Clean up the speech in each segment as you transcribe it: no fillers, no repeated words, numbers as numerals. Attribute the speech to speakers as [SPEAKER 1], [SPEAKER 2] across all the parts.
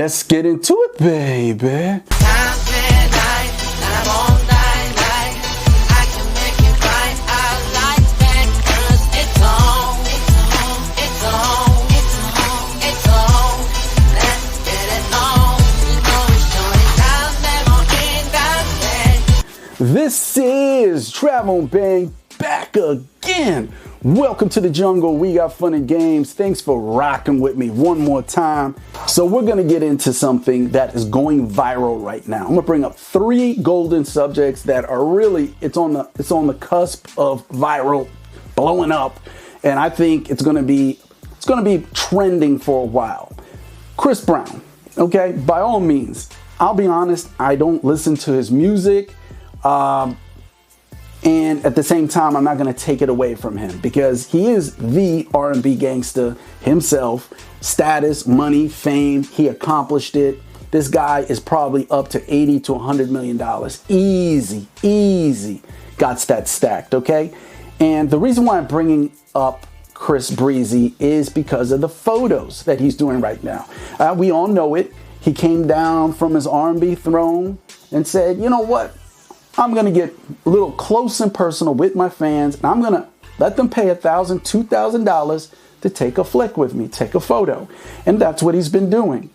[SPEAKER 1] Let's get into it, baby. This is Travel Bang back again. Welcome to the jungle. We got fun and games. Thanks for rocking with me one more time. So we're going to get into something that is going viral right now. I'm going to bring up 3 golden subjects that are really, it's on the cusp of viral, blowing up. And I think it's going to be trending for a while. Chris Brown. Okay. By all means, I'll be honest. I don't listen to his music. And at the same time, I'm not going to take it away from him because he is the R&B gangster himself. Status, money, fame, he accomplished it. This guy is probably up to $80 to $100 million. Easy. Got that stacked, okay? And the reason why I'm bringing up Chris Breezy is because of the photos that he's doing right now. We all know it. He came down from his R&B throne and said, you know what? I'm going to get a little close and personal with my fans, and I'm going to let them pay $1,000, $2,000 to take a flick with me, take a photo. And that's what he's been doing.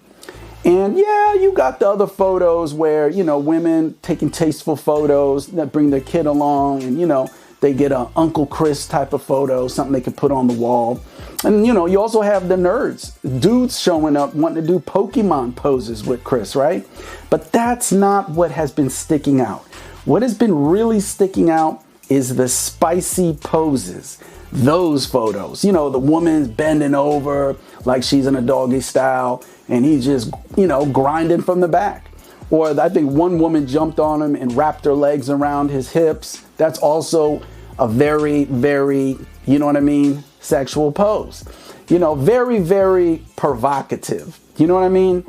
[SPEAKER 1] And yeah, you got the other photos where, you know, women taking tasteful photos that bring their kid along and, you know, they get a Uncle Chris type of photo, something they can put on the wall. And, you know, you also have the nerds, dudes showing up wanting to do Pokemon poses with Chris, right? But that's not what has been sticking out. What has been really sticking out is the spicy poses. Those photos, you know, the woman's bending over like she's in a doggy style and he's just, you know, grinding from the back. Or I think one woman jumped on him and wrapped her legs around his hips. That's also a very, very, you know what I mean, sexual pose. You know, very, very provocative. You know what I mean?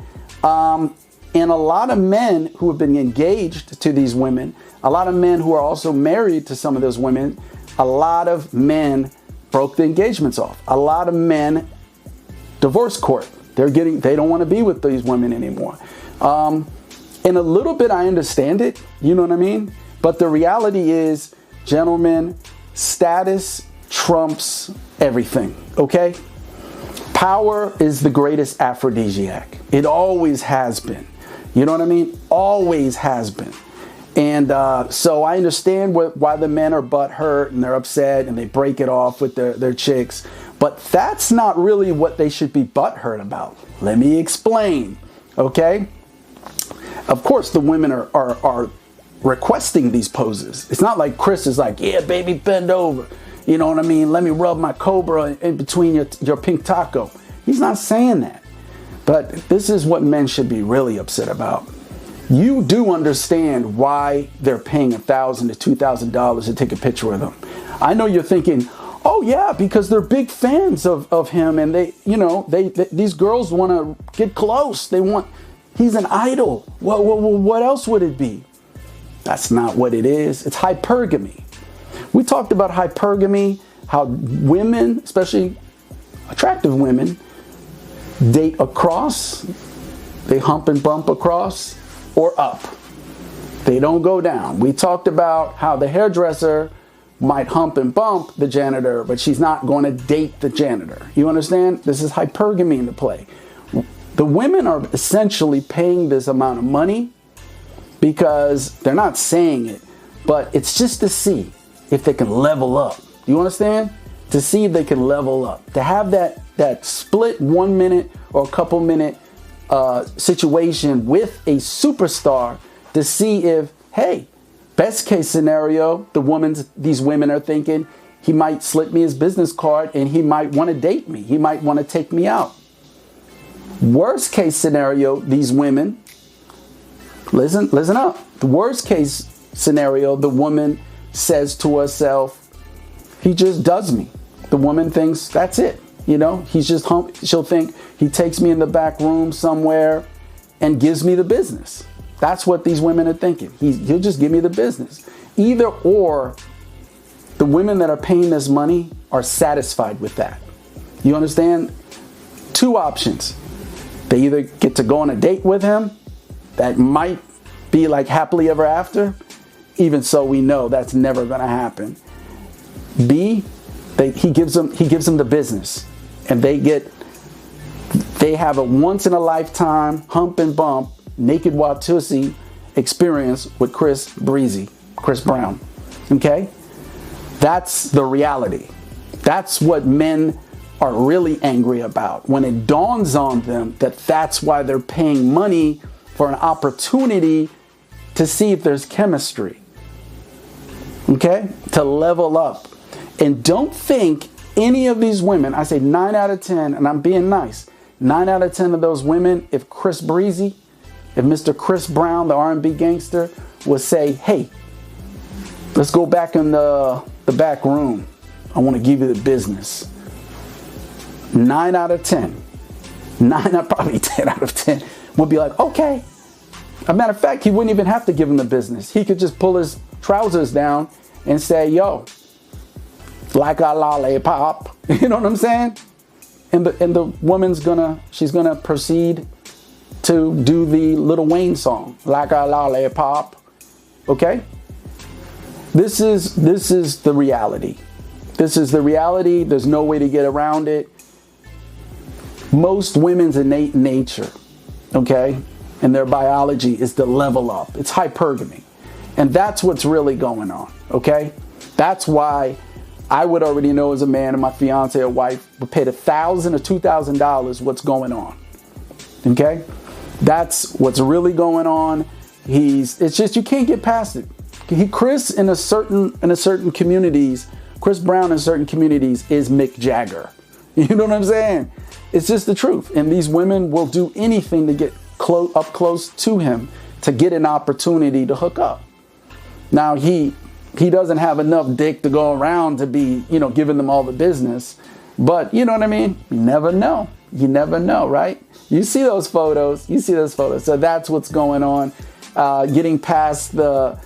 [SPEAKER 1] And a lot of men who have been engaged to these women, a lot of men who are also married to some of those women, a lot of men broke the engagements off. A lot of men, divorce court, they don't want to be with these women anymore. And a little bit, I understand it, you know what I mean? But the reality is, gentlemen, status trumps everything, okay? Power is the greatest aphrodisiac. It always has been. You know what I mean? Always has been. And so I understand why the men are butthurt and they're upset and they break it off with their chicks. But that's not really what they should be butthurt about. Let me explain. Okay? Of course, the women are requesting these poses. It's not like Chris is like, yeah, baby, bend over. You know what I mean? Let me rub my cobra in between your pink taco. He's not saying that. But this is what men should be really upset about. You do understand why they're paying $1,000 to $2,000 to take a picture with them. I know you're thinking, oh yeah, because they're big fans of him, and they, you know, these girls want to get close. He's an idol. Well, what else would it be? That's not what it is. It's hypergamy. We talked about hypergamy, how women, especially attractive women, date across, they hump and bump across or up. They don't go down. We talked about how the hairdresser might hump and bump the janitor, but she's not going to date the janitor. You understand? This is hypergamy in the play. The women are essentially paying this amount of money because they're not saying it, but it's just to see if they can level up. You understand? To see if they can level up. To have that split 1 minute or a couple minute situation with a superstar to see if, hey, best case scenario, these women are thinking he might slip me his business card and he might want to date me. He might want to take me out. Worst case scenario, these women, listen up. The worst case scenario, the woman says to herself, he just does me. The woman thinks that's it. You know, she'll think he takes me in the back room somewhere and gives me the business. That's what these women are thinking. He'll just give me the business. Either or, the women that are paying this money are satisfied with that. You understand? Two options. They either get to go on a date with him that might be like happily ever after. Even so, we know that's never going to happen. B, he gives them the business, and they have a once in a lifetime hump and bump naked Watusi experience with Chris Brown. Okay? That's the reality. That's what men are really angry about. When it dawns on them that that's why they're paying money for an opportunity to see if there's chemistry. Okay? To level up. And don't think any of these women, I say 9 out of 10, and I'm being nice, 9 out of 10 of those women, if Mr. Chris Brown, the R&B gangster, would say, hey, let's go back in the back room. I want to give you the business. 9 out of 10. Probably 10 out of 10 would be like, okay. As a matter of fact, he wouldn't even have to give him the business. He could just pull his trousers down and say, yo, like a lollipop. You know what I'm saying? And the woman's she's gonna proceed to do the Lil Wayne song, like a lollipop. Okay? This is the reality. This is the reality. There's no way to get around it. Most women's innate nature, okay, and their biology is to level up. It's hypergamy. And that's what's really going on, okay? That's why I would already know as a man and my fiance or wife would pay $1,000 or $2,000 what's going on, okay? That's what's really going on. It's just you can't get past it. Chris Brown in certain communities is Mick Jagger. You know what I'm saying? It's just the truth. And these women will do anything to get up close to him to get an opportunity to hook up. Now, he doesn't have enough dick to go around to be, giving them all the business. But you know what I mean? You never know. You never know, right? You see those photos. So that's what's going on. Getting past the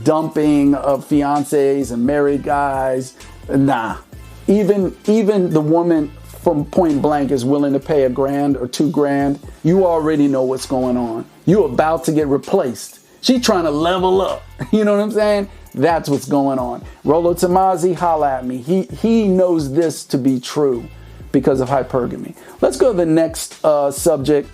[SPEAKER 1] dumping of fiancés and married guys. Nah. Even the woman from point blank is willing to pay $1,000 or $2,000. You already know what's going on. You're about to get replaced. She's trying to level up. You know what I'm saying? That's what's going on. Rolo Tamazi, holla at me. He knows this to be true because of hypergamy. Let's go to the next subject.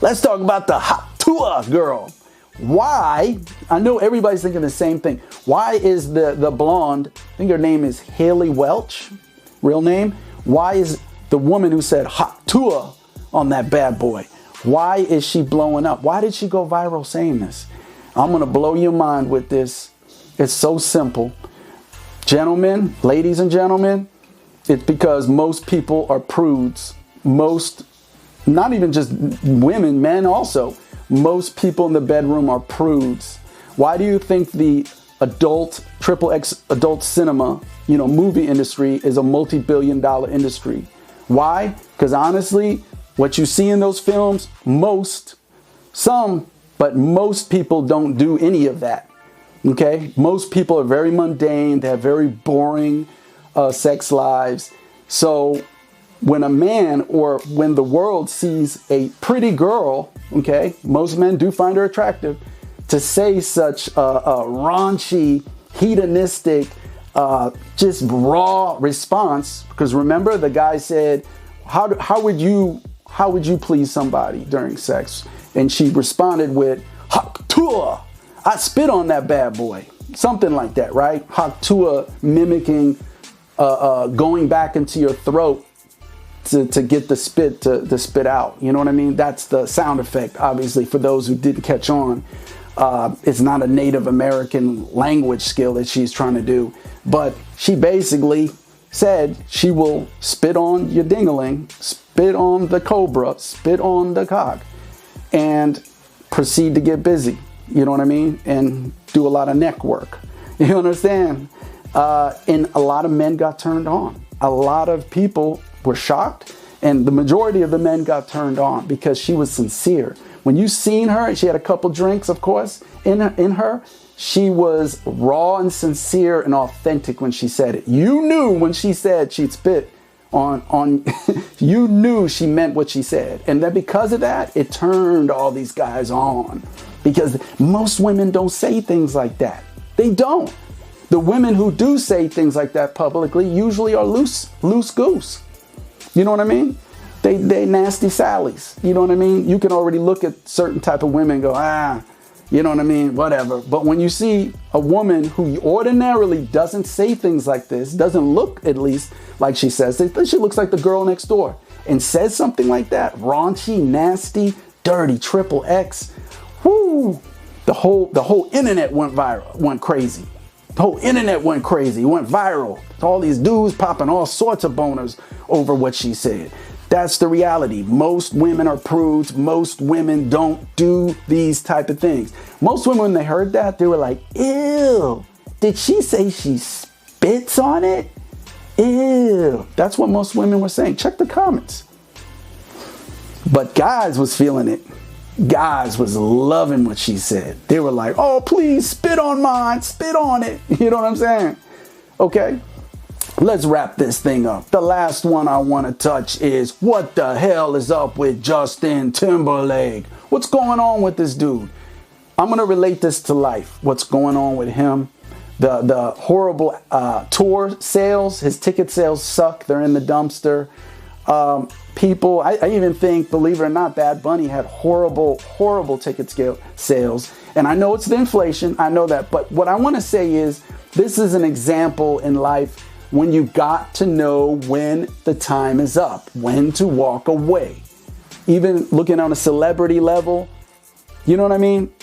[SPEAKER 1] Let's talk about the Tua Girl. Why? I know everybody's thinking the same thing. Why is the blonde, I think her name is Haley Welch, real name. Why is the woman who said Tua on that bad boy? Why is she blowing up? Why did she go viral saying this? I'm going to blow your mind with this. It's so simple. Gentlemen, ladies and gentlemen, it's because most people are prudes. Most, not even just women, men also. Most people in the bedroom are prudes. Why do you think the triple X adult cinema, movie industry is a multi-billion-dollar industry? Why? Because honestly, what you see in those films, most people don't do any of that. Okay? Most people are very mundane. They have very boring sex lives. So when a man or when the world sees a pretty girl, okay, most men do find her attractive, to say such a raunchy, hedonistic, just raw response, because remember the guy said, how would you please somebody during sex? And she responded with, Hakua, I spit on that bad boy. Something like that, right? Hakua mimicking going back into your throat to get the spit to spit out. You know what I mean? That's the sound effect, obviously, for those who didn't catch on. It's not a Native American language skill that she's trying to do. But she basically said she will spit on your dingling, spit on the cobra, spit on the cock, and proceed to get busy. You know what I mean? And do a lot of neck work. You understand? And a lot of men got turned on. A lot of people were shocked, and the majority of the men got turned on because she was sincere. When you seen her, she had a couple drinks, of course, in her. She was raw and sincere and authentic when she said it. You knew when she said she'd spit on you knew she meant what she said. And then because of that, it turned all these guys on. Because most women don't say things like that. They don't. The women who do say things like that publicly usually are loose goose. You know what I mean? They nasty Sallies. You know what I mean? You can already look at certain type of women and go, you know what I mean? Whatever. But when you see a woman who ordinarily doesn't say things like this, doesn't look at least like she says it, she looks like the girl next door, and says something like that, raunchy, nasty, dirty, XXX, whoo, the whole internet went crazy. The whole internet went crazy, went viral. All these dudes popping all sorts of boners over what she said. That's the reality. Most women are prudes. Most women don't do these type of things. Most women, when they heard that, they were like, ew, did she say she spits on it? Ew. That's what most women were saying. Check the comments. But guys was feeling it. Guys was loving what she said. They were like, oh, please spit on mine, spit on it. You know what I'm saying? Okay. Let's wrap this thing up. The last one I want to touch is, what the hell is up with Justin Timberlake? What's going on with this dude? I'm going to relate this to life. What's going on with him? The horrible tour sales, his ticket sales suck. They're in the dumpster. People, I even think, believe it or not, Bad Bunny had horrible ticket sales. And I know it's the inflation. I know that. But what I want to say is, this is an example in life when you got to know when the time is up, when to walk away. Even looking on a celebrity level, you know what I mean?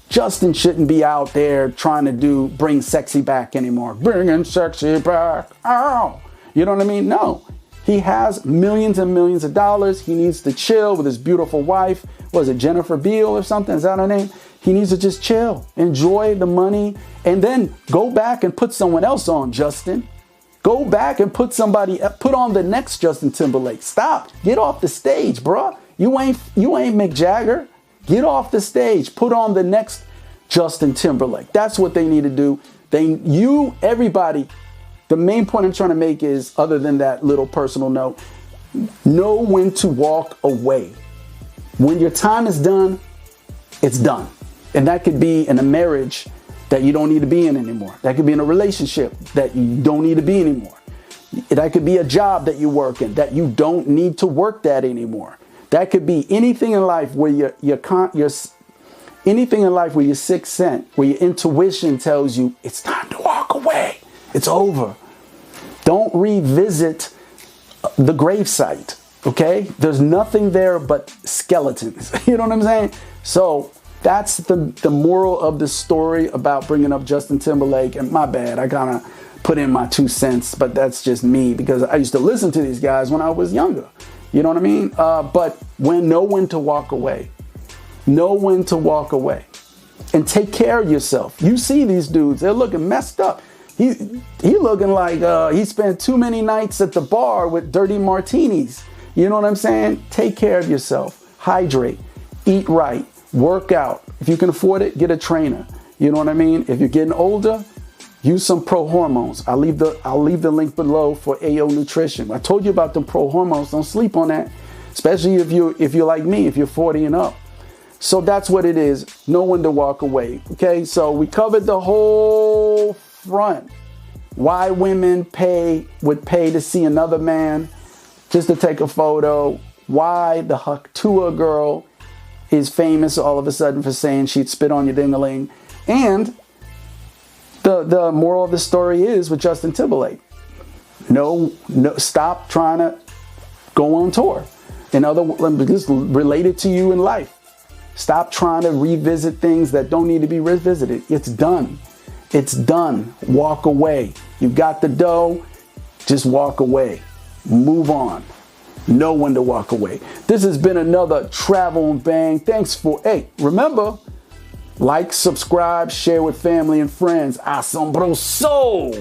[SPEAKER 1] Justin shouldn't be out there trying to bring sexy back anymore. Bringing sexy back. Oh, you know what I mean? No. He has millions and millions of dollars. He needs to chill with his beautiful wife. Was it Jennifer Beal or something? Is that her name? He needs to just chill, enjoy the money, and then go back and put someone else on, Justin. Go back and put on the next Justin Timberlake. Stop. Get off the stage, bro. You ain't Mick Jagger. Get off the stage. Put on the next Justin Timberlake. That's what they need to do. Everybody. The main point I'm trying to make is, other than that little personal note, know when to walk away. When your time is done, it's done. And that could be in a marriage that you don't need to be in anymore. That could be in a relationship that you don't need to be anymore. That could be a job that you work in that you don't need to work that anymore. That could be anything in life where anything in life where your sixth sense, where your intuition tells you it's time to walk away. It's over. Don't revisit the gravesite, okay? There's nothing there but skeletons. You know what I'm saying? So that's the moral of the story about bringing up Justin Timberlake. And my bad, I kind of put in my 2 cents, but that's just me because I used to listen to these guys when I was younger. You know what I mean? But know when to walk away. Know when to walk away. And take care of yourself. You see these dudes, they're looking messed up. He looking like he spent too many nights at the bar with dirty martinis. You know what I'm saying? Take care of yourself. Hydrate. Eat right. Work out. If you can afford it, get a trainer. You know what I mean? If you're getting older, use some pro hormones. I'll leave the link below for AO Nutrition. I told you about the pro hormones. Don't sleep on that. Especially if you're like me, if you're 40 and up. So that's what it is. Know when to walk away. Okay, so we covered the whole front. Why women would pay to see another man just to take a photo. Why the Hakua Girl is famous all of a sudden for saying she'd spit on your ding-a-ling. And the moral of the story is with Justin Timberlake. No, stop trying to go on tour. Just related to you in life. Stop trying to revisit things that don't need to be revisited. It's done. It's done. Walk away. You got the dough. Just walk away. Move on. Know when to walk away. This has been another Travel and Bang. Thanks remember, like, subscribe, share with family and friends. Asombroso!